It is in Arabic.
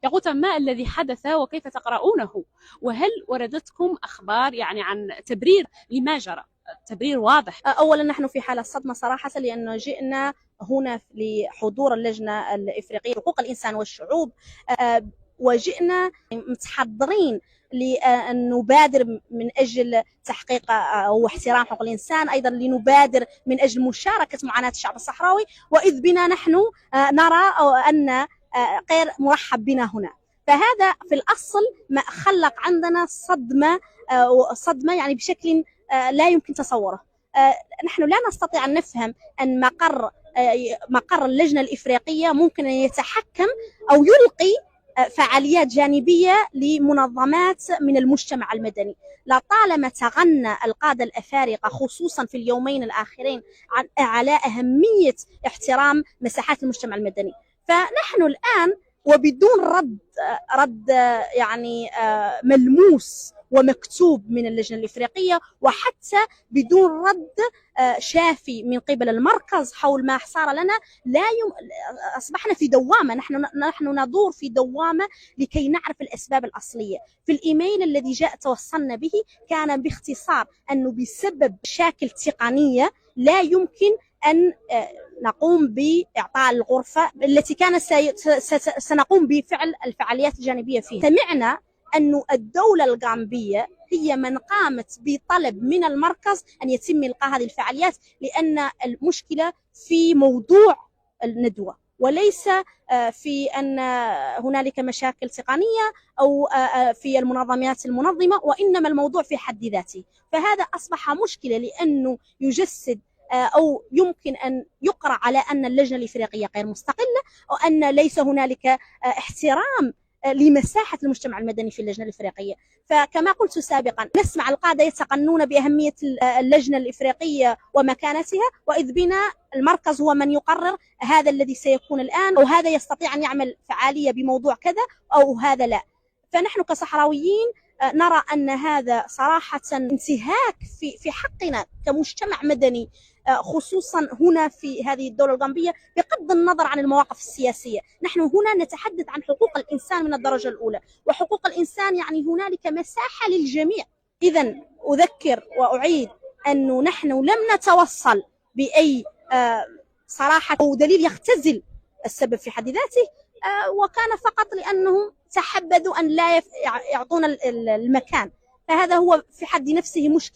ياقوتة ما الذي حدث وكيف تقرؤونه؟ وهل وردتكم أخبار يعني عن تبرير لما جرى؟ تبرير واضح. أولا نحن في حالة صدمة صراحة، لأنه جئنا هنا لحضور اللجنة الإفريقية لحقوق الإنسان والشعوب، وجئنا متحضرين لأن نبادر من أجل تحقيق أو احترام حقوق الإنسان، أيضا لنبادر من أجل مشاركة معاناة الشعب الصحراوي، وإذ بنا نحن نرى أن غير مرحب بنا هنا. فهذا في الأصل ما خلق عندنا صدمة يعني بشكل لا يمكن تصوره. نحن لا نستطيع أن نفهم أن مقر اللجنة الإفريقية ممكن أن يتحكم أو يلقي فعاليات جانبية لمنظمات من المجتمع المدني. لطالما تغنى القادة الأفارقة خصوصا في اليومين الآخرين على أهمية احترام مساحات المجتمع المدني، فنحن الآن وبدون رد يعني ملموس ومكتوب من اللجنة الإفريقية، وحتى بدون رد شافي من قبل المركز حول ما صار لنا، أصبحنا في دوامة. نحن ندور في دوامة لكي نعرف الأسباب الأصلية. في الإيميل الذي جاء توصلنا به كان باختصار أنه بسبب مشاكل تقنية لا يمكن أن نقوم بإعطاء الغرفة التي كان سنقوم بفعل الفعاليات الجانبية فيها. سمعنا أن الدولة الغامبية هي من قامت بطلب من المركز أن يتم إلقاء هذه الفعاليات، لأن المشكلة في موضوع الندوة وليس في أن هنالك مشاكل تقنية أو في المنظمات المنظمة، وإنما الموضوع في حد ذاته. فهذا أصبح مشكلة، لأنه يجسد أو يمكن أن يقرأ على أن اللجنة الإفريقية غير مستقلة، وأن ليس هنالك احترام لمساحة المجتمع المدني في اللجنة الإفريقية. فكما قلت سابقا، نسمع القادة يتقنون بأهمية اللجنة الإفريقية ومكانتها، وإذ بنا المركز هو من يقرر هذا الذي سيكون الآن، أو هذا يستطيع أن يعمل فعالية بموضوع كذا أو هذا لا. فنحن كصحراويين نرى أن هذا صراحة انتهاك في حقنا كمجتمع مدني، خصوصا هنا في هذه الدولة الغامبية، بغض النظر عن المواقف السياسية. نحن هنا نتحدث عن حقوق الإنسان من الدرجة الأولى، وحقوق الإنسان يعني هنالك مساحة للجميع. إذن أذكر وأعيد أنه نحن لم نتوصل بأي صراحة أو دليل يختزل السبب في حد ذاته، وكان فقط لأنهم تحبذوا أن لا يعطون المكان، فهذا هو في حد نفسه مشكلة.